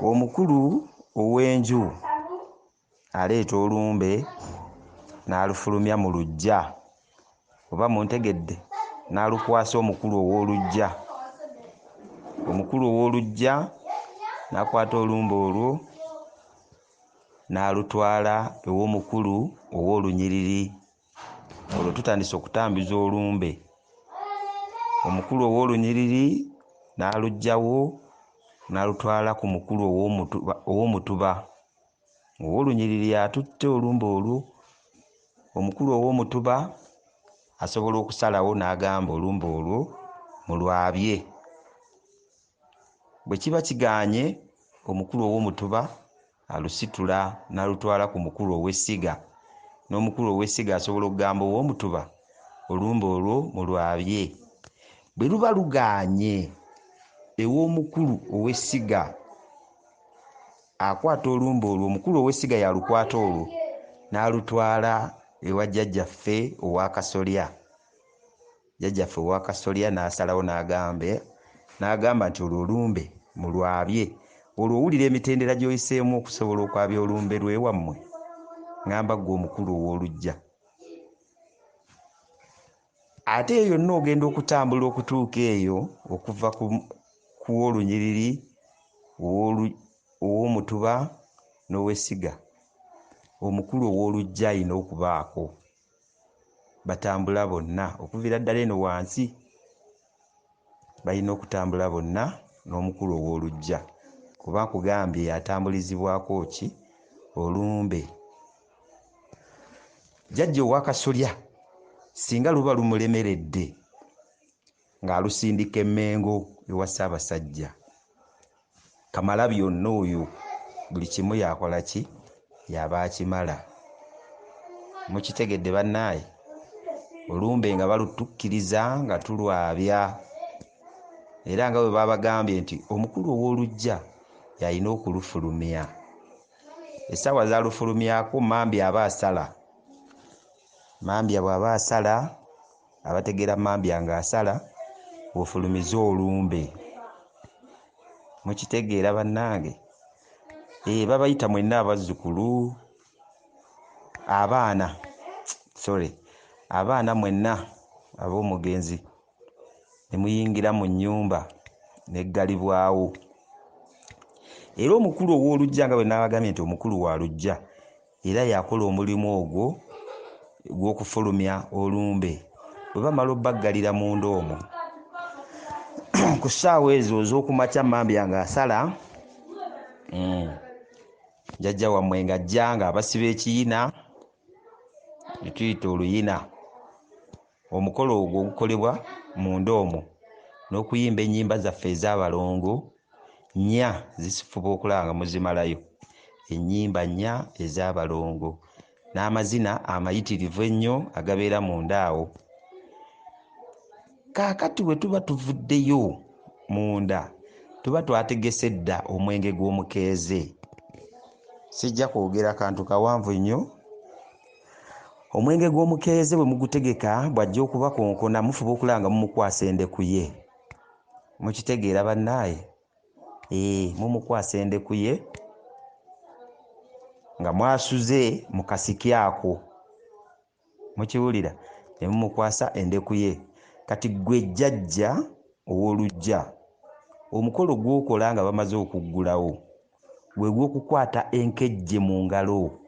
Omukulu ow'enju aleeta olumbe n'alufulumya mu luggya oba muntegedde, n'alukwasa omukulu ow'oluggya. Omukulu ow'oluggya n'akwata olumbe olwo n'alutwala ew'omukulu ow'olunyiriri. Olwo tutandise okutambuza olumbe. Omukulu ow'olunyiriri n'aluggyawo n'alutwala ku mukulu ow'omutuba. Ow'olunyiriri atutte olumbe olwo. Omukulu ow'omutuba asobola okusalawo n'agamba olumbe olwo mulwabye. Bwe kiba kigaanye, omukulu ow'omutuba alusitula n'alutwala ku mukulu ow'essiga. N'omukulu ow'essiga asobola okugamba ow'omutuba olumbe olwo mulwabye. Bwe luba lugaanye, ew'omukulu ow'essiga akwata olumbe olwo, omukulu ow'essiga yalukwata olwo n'alutwala ewa jjajjaffe owa Kasolya. Jjajjaffe owa Kasolya n'asalawo n'agamba nti olwo olumbe mulwabye. Olwo owulira emitendera gy'oyiseemu okusobola okwabya olumbe lw'ewammwe? Ngamba ggwe omukulu ow'oluggya. Ate eyo yonna ogenda okutambula okutuuka eyo, okuva ku w'olunyiriri, ow'omutuba n'ow'essiga, omukulu ow'oluggya alina okubaako. Batambula bonna okuviira ddala eno wansi, balina okutambula bonna n'omukulu ow'oluggya, kuba nkugambye atambulizibwako ki? Olumbe. Jjajja owa Kasolya singa luba lumulemeredde ng'alusindika Emmengo ewa Ssaabasajja, Kamalabyonna oyo buli kimu yakola ki? Yaba akimala. Mukitegedde bannaaye? Olumbe nga balutukkiriza nga tulwabya. Era nga bwe babagambye nti omukulu ow'oluggya yalina okulufulumya. Essaawa z'alufulumyako Mambya aba asala. Mambya bw'aba asala, abategeera Mambya ng'asala, ofulumiza olumbe. Mukitegeera bannange? Babayita mwenna abazzukulu, abaana mwenna ab'omugenzi ne muyingira mu nnyumba n'eggalibwawo. Era omukulu ow'oluggya nga bwe n'abagambye nti omukulu wa luggya era yakola omulimu ogwo gw'okufulumya olumbe. Bwe bamala obbaggalira munda omwo, ku ssaawa ezo ez'okumakya Mambya ng'asala, jjajja wammwe ng'ajja ng'abasiba ekiyina, ne tuyita oluyina. Omukolo ogwo ogukolebwa munda omwo n'okuyimba ennyimba zaffe ez'abalongo nnya, zifuba okulaba nga muzimalayo. Ennyimba nnya ez'abalongo n'amazina amayitirivu ennyo agabeera munda awo. Kaakati bwe tuba tuvuddeyo munda, tuba twategese dda omwenge gw'omukeeze. Sijja kwogera kantu kawanvu nnyo. Omwenge gw'omukeeze bwe mugutegeka bw'ajja okubakonkona, mufuba okulaba nga mumukwasa endeku ye. Mukitegeera bannaaye? Mumukwasa endeku ye nga mwasuze mu kasiki ako. Mukiwulira? Ne mumukwasa endeku ye. Kati ggwe jjajja ow'oluggya, omukolo gw'okola nga bamaze okuggulawo gwe gw'okukwata enkejje mu ngalo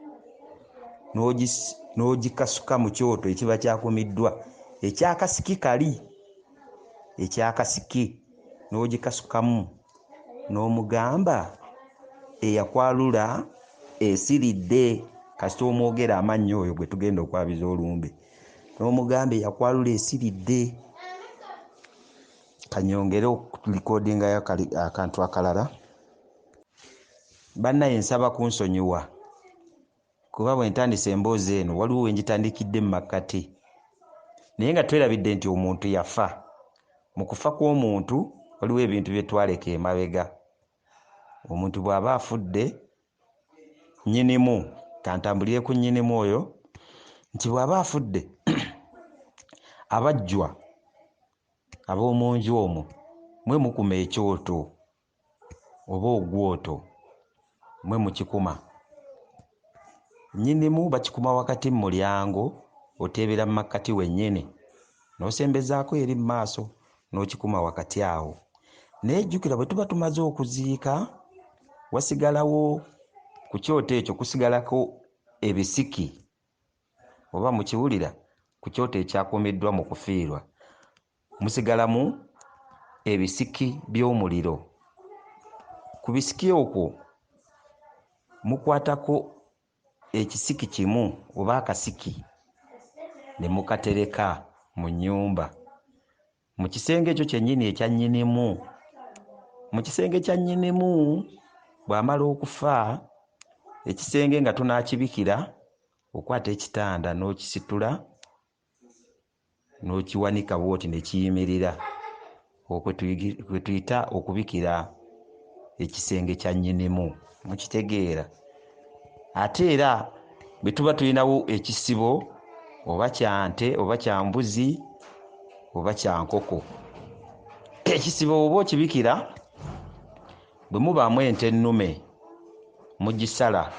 n'ogikasuka mu kyoto ekiba kyakumiddwa ekyakasiki kali, ekyakasiki n'ogikasukamu n'omugamba eyakwalula esiridde. Kasita omwogera amannyo oyo gwe tugenda okwabiza olumbe, n'omugamba eyakwalula esiridde. Kanyongere okulikodingayo akantu akalala. Bannaye nsaba kunsonyiwa kuba bwe ntandise emboozi eno waliwo we ngitandikidde mu makkati, naye nga twerabidde nti omuntu yafa. Mu kufa kw'omuntu waliwo ebintu bye twaleka emabega. Omuntu bw'aba afudde, nnyinimu, kantambulire ku nnyinimu oyo, nti bw'aba afudde abajjwa ab'omu nju omwo mwe mukuma ekyoto oba ogwoto mwe mukikuma. Nnyinimu bakikuma wakati mu mulyango, oteebera mu makkati wennyini n'osembezaako eri mu maaso n'okikuma wakati awo. Naye jjukira bwe tuba tumaze okuziika wasigalawo ku kyoto ekyo kusigalako ebisiki, oba mukiwulira, ku kyoto ekyakuumiddwa mu kufiirwa musigalamu ebisiki by'omuliro. Ku bisiki okwo mukwatako ekisiki kimu oba akasiki ne mukatereka mu nnyumba mu kisenge ekyo kyennyini ekya nnyinimu. Mu kisenge kya nnyinimu bw'amala okufa, ekisenge nga tunaakibikira, okwata ekitanda n'okisitula n'okiwanika bw'oti ne kiyimirira. Okwo kwe tuyita okubikira ekisenge kya nnyinimu, mukitegeera. Ate era bwe tuba tulinawo ekisibo oba kya nte oba kya mbuzi oba kya nkoko, ekisibo oba okibikira, bwe mubaamu ente ennume mugisala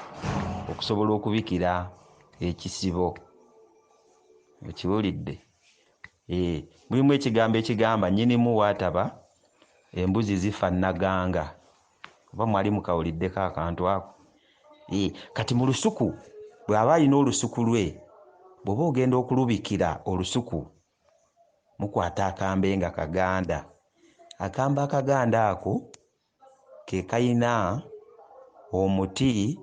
okusobola okubikira ekisibo. Okiwulidde? Mulimu ekigambo ekigamba nnyinimu waataba embuzi zifa nnaganga. Oba mwali mukawuliddeko akantu ako? Kati mu lusuku bw'aba alina olusuku lwe, bw'oba ogenda okulubikira olusuku, mukwata akambe nga kaganda. Akambe akaganda ako ke kayina omuti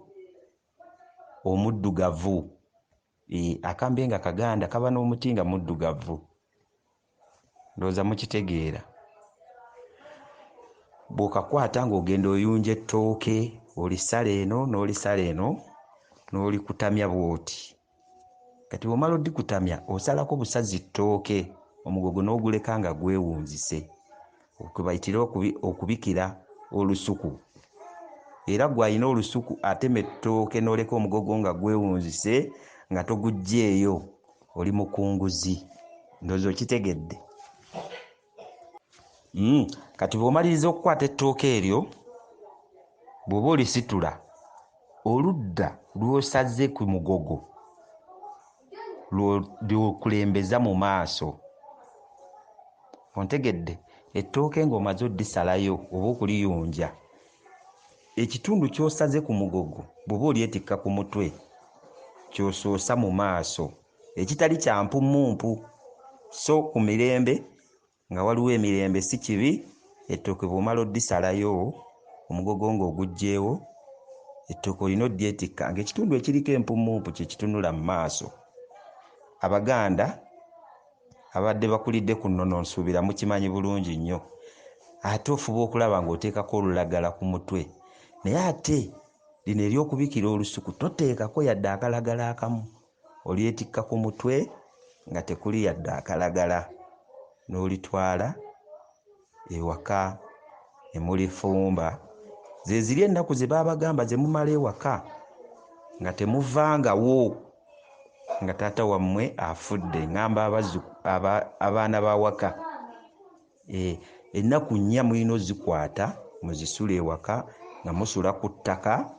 omuddugavu. Akambe nga kaganda kaba n'omuti nga muddugavu. Ndowooza mukitegeera. Bw'okakwata ng'ogenda oyunja ettooke, olisala eno n'olisala eno n'olikutamya bw'oti. Kati bw'omala oddikutamya osalako busazi ttooke, omugogo n'oguleka nga gwewunzise. Kwe bayitira okubikira olusuku. Era gw'alina olusuku atema ettooke n'oleka omugogo nga gwewunzise nga toguggyeeyo, oli mukunguzi. Ndowooza okitegedde. Kati bw'omaliriza okukwata ettooke eryo, bw'oba olisitula, oludda lw'osaze ku mugogo lw'okulembeza mu maaso. Ontegedde? Ettooke ng'omaze oddisalayo oba okuliyunja, ekitundu ky'osaze ku mugogo bw'oba olyetikka ku mutwe ky'osoosa mu maaso, ekitali kya mpummumpu. So ku mirembe, nga waliwo emirembe si kibi, ettooke bw'omala oddisalayo omugogo ng'oguggyeewo, ettooke olina oddyetikka ng'ekitundu ekiriko empummumpu kye kitunula mu maaso. Abaganda abadde bakulidde ku nnono nsuubira mukimanyi bulungi nnyo. Ate ofuba okulaba ng'oteekako olulagala ku mutwe. Naye ate lino ery'okubikira olusuku toteekako yadde akalagala akamu. Olyetikka ku mutwe nga tekuli yadde akalagala. N'olitwala ewaka ne mulifumba. Ze ziri ennaku ze baabagamba ze mumala ewaka nga temuvangawo nga taata wammwe afudde, ngamba abaana b'awaka. Ennaku 4 mulina ozikwata muzisula ewaka nga musula ku ttaka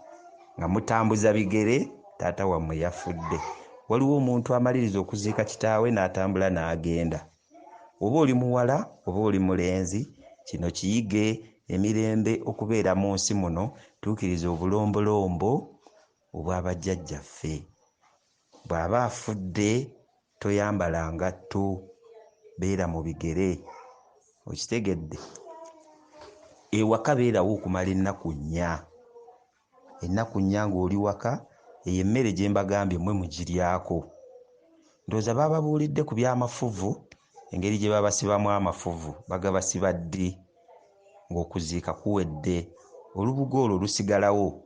nga mutambuza bigere, taata wammwe yafudde. Waliwo omuntu amaliriza okuziika kitaawe n'atambula n'agenda. Oba oli muwala oba oli mulenzi, kino kiyige emirembe okubeera mu nsi muno, tuukiriza obulombolombo obw'abajjajjaffe. Bw'aba afudde toyambala ngatto, beera mu bigere. Okitegedde? Ewaka beerawo okumala ennaku 4. Ennaku 4 ng'oli waka, eyo emmere gye mbagambye mmwe mugiryako. Ndowooza baababuulidde ku by'amafuvu, engeri gye babasibamu amafuvu. Bagabasiba ddi ng'okuziika kuwedde. Olubugo olwo lusigalawo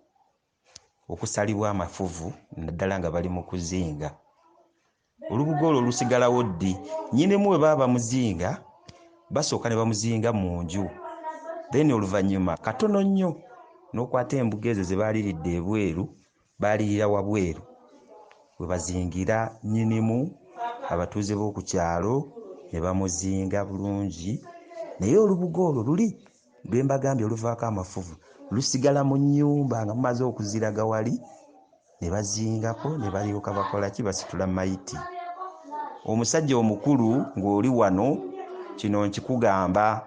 okusalibwa amafuvu, naddala nga bali mu kuzinga. Olubugo olwo lusigalawo ddi? Nnyinimu bwe baba bamuzinga, basooka ne bamuzinga mu nju. Then oluvannyuma katono nnyo n'okwata embuga ezo ze baaliridde ebweru, baalirira wabweru. We bazingira nnyinimu, abatuuze b'oku kyalo ne bamuzinga bulungi. Naye olubugo olwo luli lwe mbagambye oluvaako amafuvu lusigala mu nnyumba nga mumaze okuziraga wali ne bazingako ne balyoka bakola ki basitula mayiti. Omusajja omukulu ng'oli wano kino nkikugamba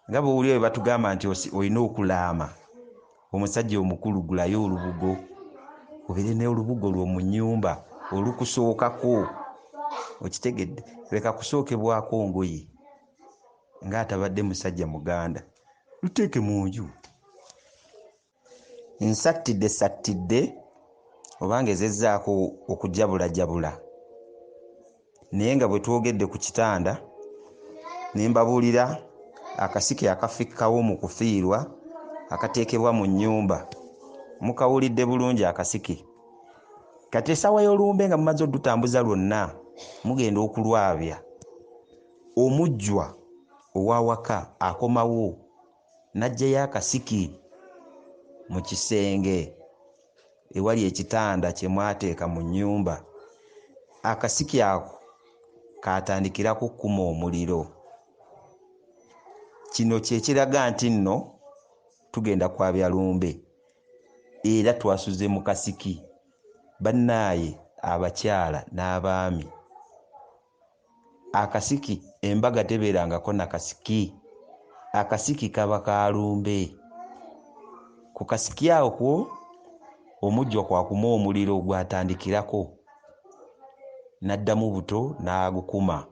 nga bw'oli bwe batugamba nti olina okulaama. Omusajja omukulu gulayo olubugo obeere n'olubugo lwo mu nnyumba olukusookako. Okitegedde? Leka kusookebwako ngoye ng'atabadde musajja muganda, luteeke mu nju. Nsattidde obanga ezezzaako okujabulajabula naye nga bwe twogedde ku kitanda ne mbabuulira akasiki akafikkawo mu kufiirwa akateekebwa mu nnyumba. Mukawulidde bulungi akasiki. Kati essaawa y'olumbe nga mumaze odutambuza lwonna mugenda okulwabya. Omujjwa owawaka akomawo n'aggyayo akasiki mu kisenge ewali ekitanda kye mwateeka mu nnyumba. Akasiki ako kaatandikirako okkuma omuliro. Kino kye kiraga nti nno tugenda kwabya lumbe era twasuze mu kasiki. Bannaaye abakyala n'abaami, akasiki embaga tebeerangako na kasiki. Akasiki kaba ka lumbe. Ku kasiki ako omujjwa kwakuma omuliro gwatandikirako n'addamu buto n'agukuma.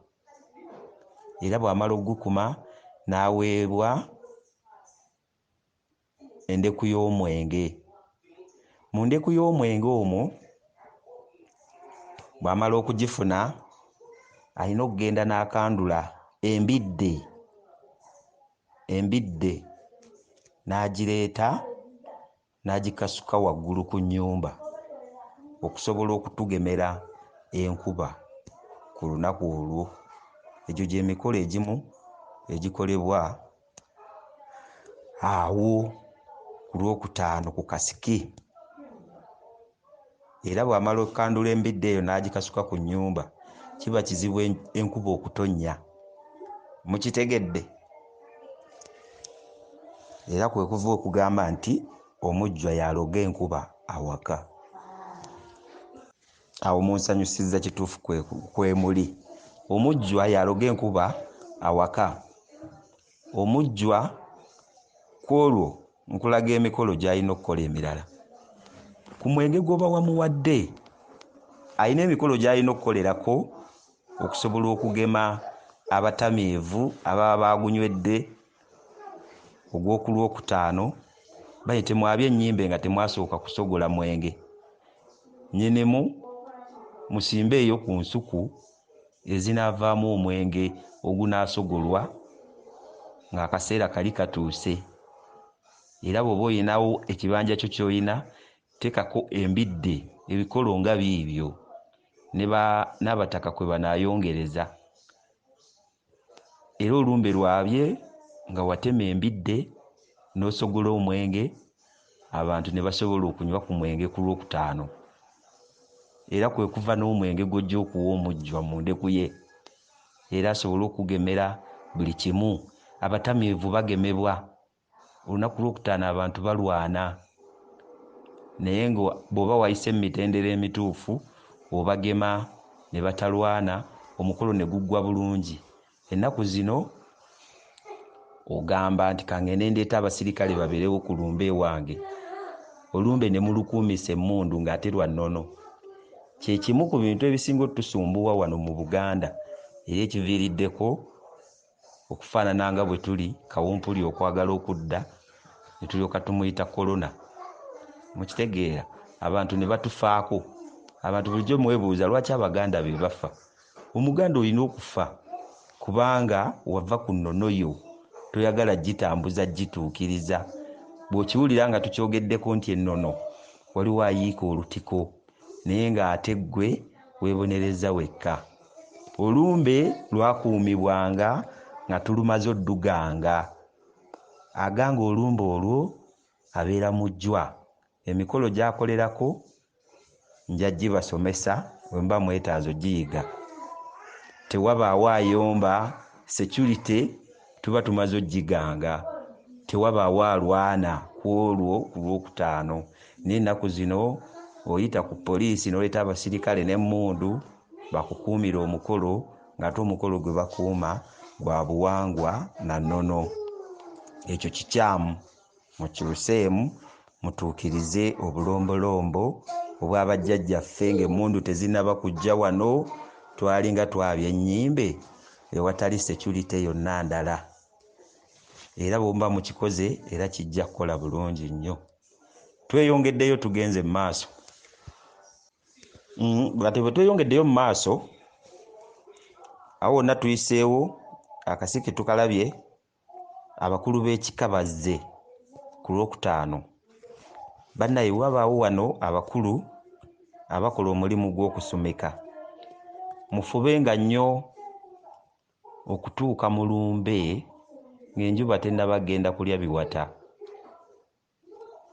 Era bw'amala ogukuma n'aweebwa endeku y'omwenge. Mu ndeku y'omwenge omwo bw'amala okugifuna alina okugenda n'akandula embidde n'agireeta n'agikasuka waggulu ku nnyumba okusobola okutugemera enkuba ku lunaku olwo. Egyo gy'emikolo egimu egikolebwa awo ku Lwokutaano ku kasiki. Era bw'amala okukandula embidde eyo n'agikasuka ku nnyumba kiba kizibu enkuba okutonnya. Mukitegedde? Era kwe kuva okugamba nti omujjwa yaloga enkuba awaka. Awo munsanyusizza kituufu kwe muli. Omujjwa yaloga enkuba awaka. Omujjwa kwolwo nkulaga emikolo gy'alina okukola emirala. Ku mwenge gw'oba wamuwadde alina emikolo gy'alina okukolerako okusobola okugema abatamiivu ababa baagunywedde ogw'oku Lwokutaano. Bali temwabye ennyimbe nga temwasooka kusogola mwenge. Nyenemu musimbe eyo ku nsuku ezinaavaamu omwenge ogunaasogolwa ng'akaseera kali katuuse. Era bw'oba oyinawo ekibanja kyo ky'oyina teekako embidde ebikolo nga biibyo n'abataka kwe banaayongereza. Era olumbe lwabye nga watema embidde n'osogola omwenge, abantu ne basobola okunywa ku mwenge ku Lwokutaano. Era kwe kuva n'omwenge gw'ojja okuwa omujjwa mu ndeku ye era asobole okugemera buli kimu. Abatamiivu bagemebwa. Olunaku Lwokutaano abantu balwana, naye nga bw'oba wayise mu mitendera emituufu obagema ne batalwana, omukolo ne guggwa bulungi. Ennaku zino ogamba nti kangende ndeeta abasirikale babeerewo ku lumbe ewange. Olumbe ne mulukuumisa emmundu ng'ate lwa nnono. Kye kimu ku bintu ebisinga otusumbuwa wano mu Buganda era ekiviiriddeko okufaanana nga bwe tuli kawumpuli okwagala okudda ne tulyoka tumuyita korona. Mukitegeera? Abantu ne batufaako. Abantu bulijjo mwebuuza lwaki Abaganda be bafa. Omuganda olina okufa kubanga wava ku nnono yo toyagala gitambuza gituukiriza. Bw'okiwulira nga tukyogeddeko nti ennono waliwo ayiika olutiko naye ng'ate ggwe weebonereza wekka. Olumbe lwakuumibwanga nga tulumaze odduganga. Aganga olumbe olwo abeera mujjwa. Emikolo gy'akolerako nja gibasomesa bwe mba mwetaazo giyiga. Tewabaawo ayomba security tuba tumaze ogiganga tewabaawo alwana ku olwo ku lwokutaano. N'ennaku zino oyita ku poliisi n'oleeta abasirikale n'emmundu bakukuumira omukolo ng'ate omukolo gwe bakuuma gwa buwangwa na nnono. Ekyo kikyamu, mukyuseemu mutuukirize obulombolombo obw'abajjajjaffe ng'emmundu tezinnaba kujja wano twalinga twabya ennyimbe ewatali security yonna ndala. Era bw'omuba mukikoze era kijja kukola bulungi nnyo. Tweyongeddeyo tugenze mu maaso. Ate bwe tweyongeddeyo mu maaso awo wonna tuyiseewo akasiki tukalabye abakulu b'ekika bazze ku lwokutaano. Bannaye wabaawo wano abakulu abakola omulimu gw'okusumika. Mufubenga nnyo okutuuka mu lumbe ng'enjuba tennaba genda kulya biwata.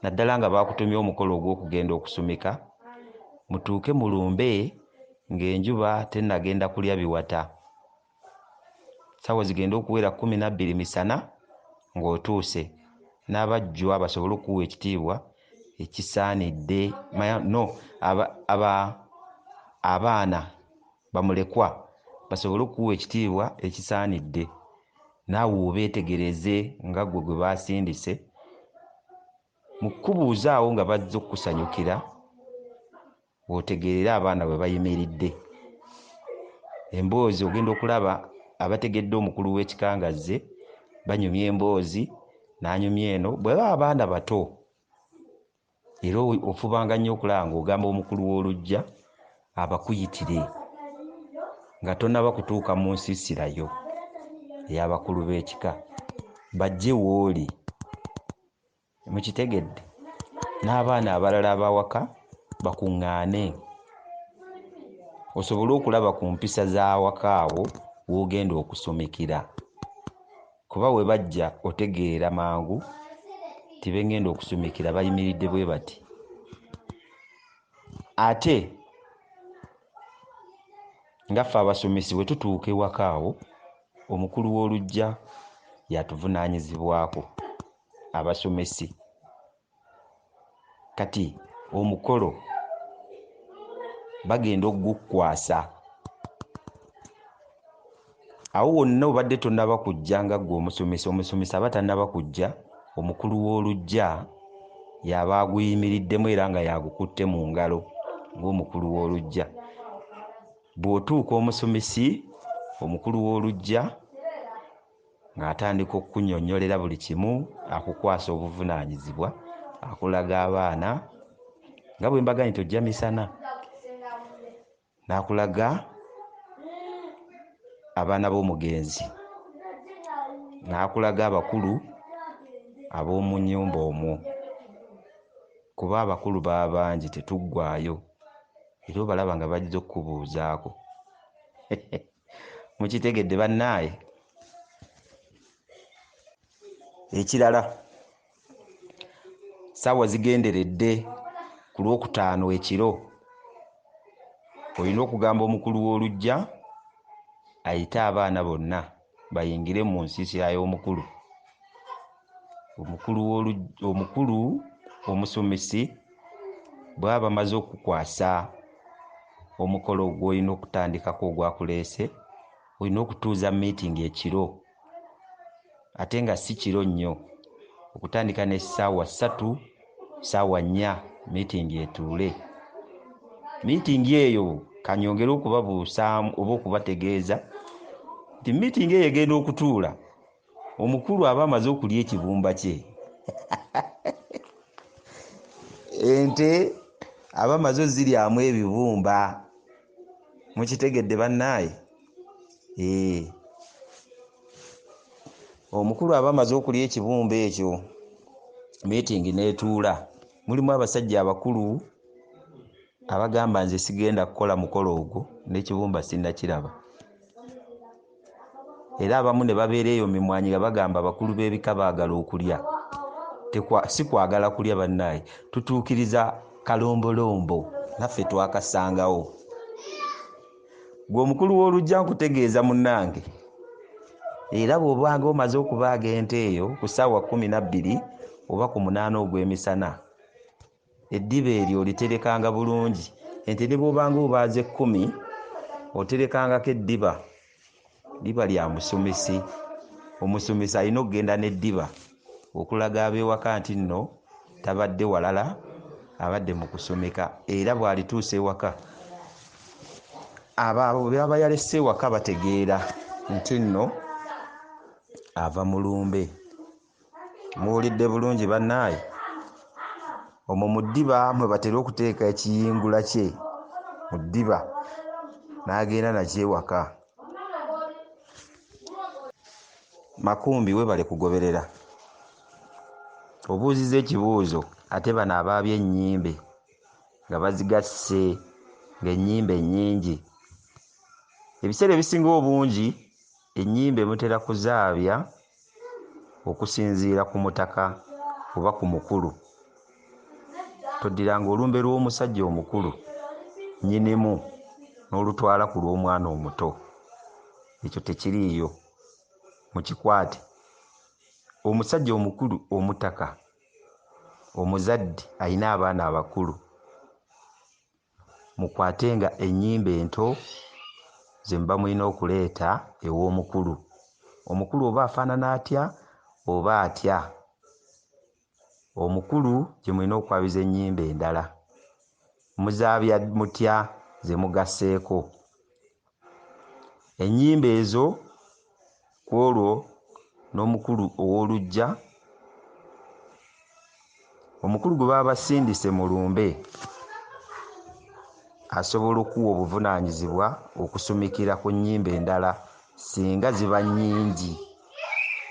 Naddala nga baakutumye omukolo ogw'okugenda okusumika, mutuuke mu lumbe ng'enjuba tennagenda kulya biwata. Ssaawa zigenda okuwera 12 misana ng'otuuse. N'abajjwa basobole okuwa ekitiibwa ekisaanidde. Abaana bamulekwa basobole okuwa ekitiibwa ekisaanidde. Naawe obeetegereze nga gwe gwe baasindise. Mu kubuuzaawo nga bazze okukusanyukira otegeerera abaana bwe bayimiridde. Emboozi ogenda okulaba abategedde omukulu w'ekikangazze banyumya emboozi n'anyumya eno. Bwe baba abaana bato era ofubanga nnyo okulaba ng'ogamba omukulu w'oluggya abakuyitire nga tonnaba kutuuka mu nsiisirayo ey'abakulu b'ekika. Bajje wooli. Mukitegedde? N'abaana abalala abawaka bakuŋŋaane osobole okulaba ku mpisa z'awaka awo w'ogenda okusumikira. Kuba we bajja otegeera mangu tibengenda okusumikira bayimiridde bwe bati. Ate nga ffe abasomesi bwe tutuuka ewaka awo omukulu w'oluggya yatuvunaanyizibwako abasomesi. Kati omukolo bagenda okugukwasa. Awo wonna obadde tonnaba kujja nga ggwe omusomesa aba tannaba kujja, omukulu w'oluggya yaba aguyimiriddemu era nga yagukutte mu ngalo ng'omukulu w'oluggya. Bw'otuuka omusomesi omukulu w'oluggya ng'atandika okukunnyonnyolera buli kimu, akukwasa obuvunaanyizibwa, akulaga abaana nga bwe mbaga nti ojja misana, n'akulaga abaana b'omugenzi, n'akulaga abakulu ab'omu nnyumba omwo. Kuba abakulu baba bangi tetuggwaayo era obalaba nga bajja okukubuuzaako. Mukitegedde bannaaye? Ekirala, ssaawa zigenderedde ku lwokutaano ekiro olina okugamba omukulu w'oluggya ayite abaana bonna bayingire mu nsiisira y'omukulu. Omukulu omusomesi bw'aba bamaze okukwasa omukolo gw'olina okutandikako ogwakuleese, olina okutuuza meeting ekiro. Ate nga si kiro nnyo, okutandika n'essaawa 3, ssaawa 4 meeting etuule. Meeting eyo kanyongere okubabuusaamu oba okubategeeza nti meeting eyo egenda okutuula omukulu aba amaze okulya ekibumba kye. Ente aba amaze oziryamu ebibumba. Mukitegedde bannaaye? Omukulu aba amaze okulya ekibumba ekyo, meeting n'etuula. Mulimu abasajja abakulu abagamba nze sigenda kukola mukolo ogwo n'ekibumba sinnakiraba. Era abamu ne babeera eyo mimwanyi nga bagamba abakulu b'ebika baagala okulya. Si kwagala kulya bannaaye, tutuukiriza kalombolombo naffe twakasangawo. Gwe omukulu w'oluggya nkutegeeza munnange, era bw'obanga omaze okubaaga ente eyo ku ssaawa 12 oba ku 8 ogw'emisana, eddiba eryo oliterekanga bulungi. Ente ne bw'obanga obaaze 10 oterekangako eddiba lya musumisi. Omusumisi alina okugenda n'eddiba okulaga ab'ewaka nti nno tabadde walala, abadde mu kusumika. Era bw'alituusa ewaka, abo baba yalese ewaka bategeera nti nno ava mu lumbe. Muwulidde bulungi bannaaye? Omwo mu ddiba mwe batera okuteeka ekiyingula kye mu ddiba, n'agenda nakyo ewaka. Makumbi webale kugoberera. Obuuzizza ekibuuzo ate bano abaabye ennyimbe nga bazigasse ng'ennyimbe nnyingi. Ebiseera ebisinga obungi ennyimbe mutera kuzaabya okusinziira ku mutaka oba ku mukulu. Toddiranga olumbe lw'omusajja omukulu nnyinimu n'olutwala ku lw'omwana omuto. Ekyo tekiriiyo, mukikwate. Omusajja omukulu omutaka, omuzadde alina abaana abakulu, mukwatenga ennyimbe ento ze muba mulina okuleeta ew'omukulu. Omukulu oba afaanana atya oba atya, omukulu gye mulina okwabiza ennyimbe endala. Muzaabya mutya ze mugasseeko. Ennyimbe ezo ku olwo n'omukulu ow'oluggya, omukulu gwe baba basindise mu lumbe asobola okuwa obuvunaanyizibwa okusumikira ku nnyimbe endala singa ziba nnyingi.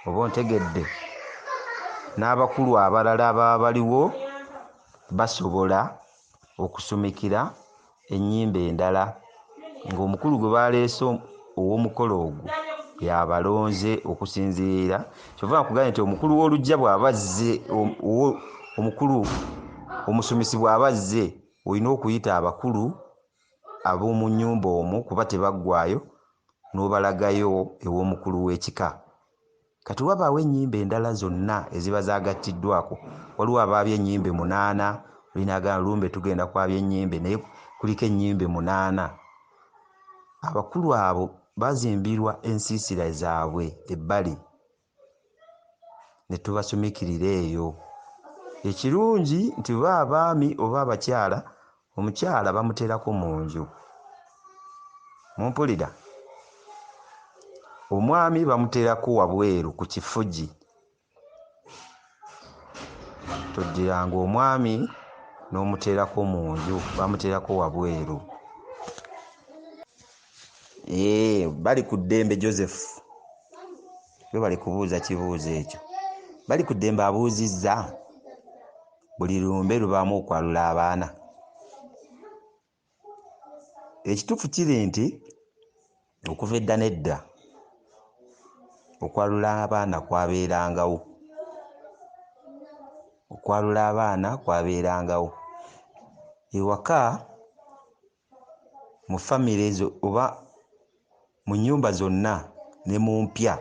Oba ontegedde? N'abakulu abalala ababa baliwo basobola okusumikira ennyimbe endala ng'omukulu gwe baleese ow'omukolo ogwo yabalonze okusinziira. Kyova nkugambye nti omukulu w'oluggya bw'aba azze, omukulu omusumisi bw'aba azze, olina okuyita abakulu ab'omu nnyumba omwo kuba tebaggwaayo, n'obalagayo ew'omukulu w'ekika. Kati wabaawo ennyimbe endala zonna eziba zaagattiddwako. Waliwo abaabya ennyimbe 8, olinaagamba lumbe tugenda kwabya ennyimbe naye kuliko ennyimbe 8. Abakulu abo bazimbirwa ensiisira zaabwe ebbali ne tubasumikirira eyo. Ekirungi nti oba abaami oba abakyala, omukyala bamuteerako mu nju. Mumpulira? Omwami bamuteerako wabweru ku kifugi. Toddiranga omwami n'omuteerako mu nju, bamuteerako wabweru. Bali ku ddembe Joseph, we bali kubuuza kibuuzo ekyo. Bali ku ddembe abuuzizza buli lumbe lubaamu okwalula abaana. Ekituufu kiri nti okuva edda n'edda okwalula abaana kwabeerangawo. Okwalula abaana kwabeerangawo ewaka, mu famire ezo oba mu nnyumba zonna ne mu mpya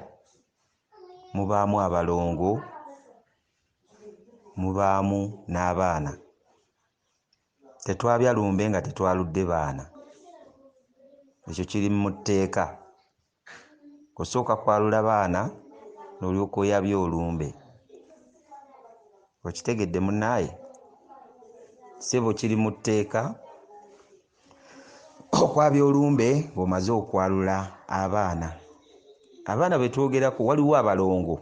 mubaamu abalongo, mubaamu n'abaana. Tetwabya lumbe nga tetwaludde baana. Ekyo kiri mu tteeka. Kusooka kwalula baana n'olyoka oyabya olumbe. Okitegedde munnaaye? Ssebo kiri mu tteeka okwabya olumbe ng'omaze okwalula abaana. Abaana be twogerako waliwo abalongo,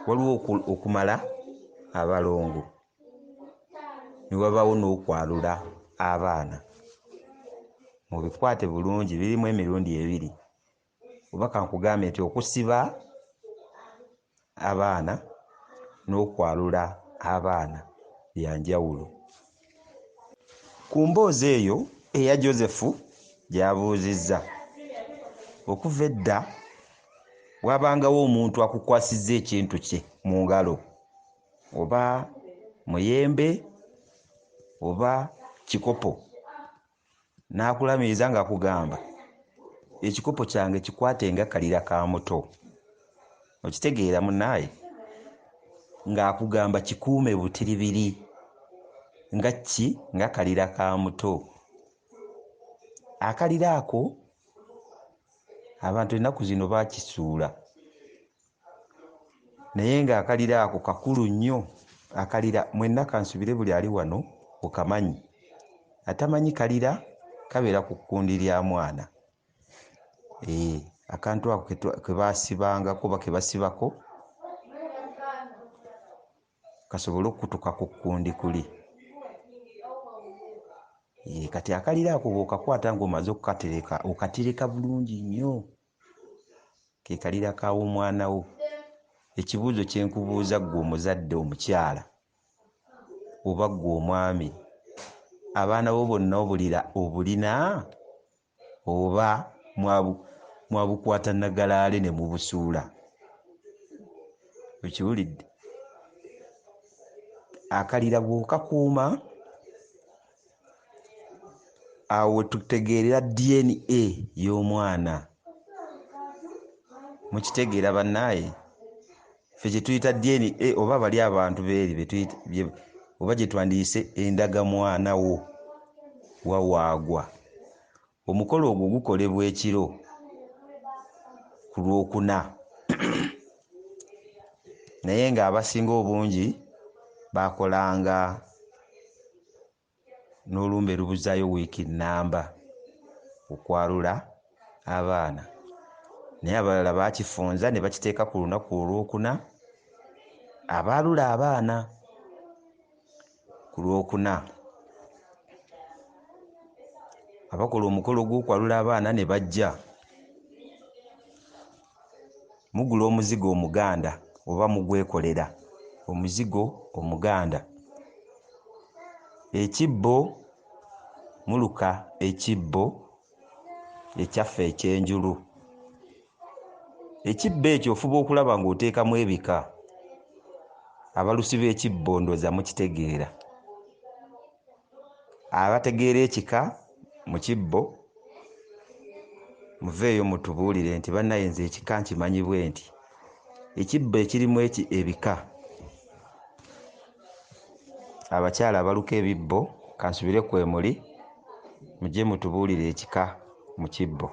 waliwo okumala abalongo, ne wabaawo n'okwalula abaana. Mubikwate bulungi, birimu emirundi ebiri. Oba kankugambe nti okusiba abaana n'okwalula abaana bya njawulo. Ku mboozi eyo eya Joseph gy'abuuzizza, okuva edda wabangawo omuntu akukwasizza ekintu kye mu ngalo, oba muyembe oba kikopo, n'akulamiriza ng'akugamba ekikopo kyange kikwate nga kalira ka muto. okitegeera munnaye ng'akugamba kikuume butiribiri nga kalira ka muto. Akalira ako abantu ennaku zino baakisuula naye ng'akalira ako kakulu nnyo. Akalira mwenna kansubire buli ali wano okamanyi. Atamanyi kalira kabeera ku kkundi lya mwana. Akantu ako ke baasibangako oba ke basibako kasobole okutuka ku kkundi kuli. Kati akalira ako bw'okakwata ng'omaze okukatereka okatereka bulungi nnyo. Ke kalira k'omwana wo. Ekibuuzo kye nkubuuza ggwe omuzadde omukyala oba ggwe omwami, abaana bo bonna obulina oba mwabukwata nagalaale ne mubusuula? Okiwulidde? Akalira bw'okakuuma awo tutegeerera DNA y'omwana. Mukitegeera bannaaye? Ffe kye tuyita DNA oba bali abantu beeri oba gye twandiyise endagamwana wo wawaagwa. Omukolo ogwo gukolebwa ekiro ku Lwokuna naye ng'abasinga obungi baakolanga n'olumbe lubuzaayo wiiki nnamba okwalula abaana, naye abalala baakifunza ne bakiteeka ku lunaku Olwokuna abaalula abaana. Ku Lwokuna abakola omukolo gw'okwalula abaana ne bajja mugula omuzigo omuganda oba mugwekolera omuzigo omuganda. Ekibbo muluka ekibbo ekyaffe ekyenjulu. Ekibbo ekyo ofuba okulaba ng'oteekamu ebika. Abalusi b'ekibbo ndooza mukitegeera. Abategeera ekika mu kibbo muveeyo mutubuulire nti bannaye nze ekika nkimanyi bwe nti. Ekibbo ekirimu ebika. Abakyala abaluka ebibbo kansubire kwemuli mujje mutubuulire ekika mu kibbo.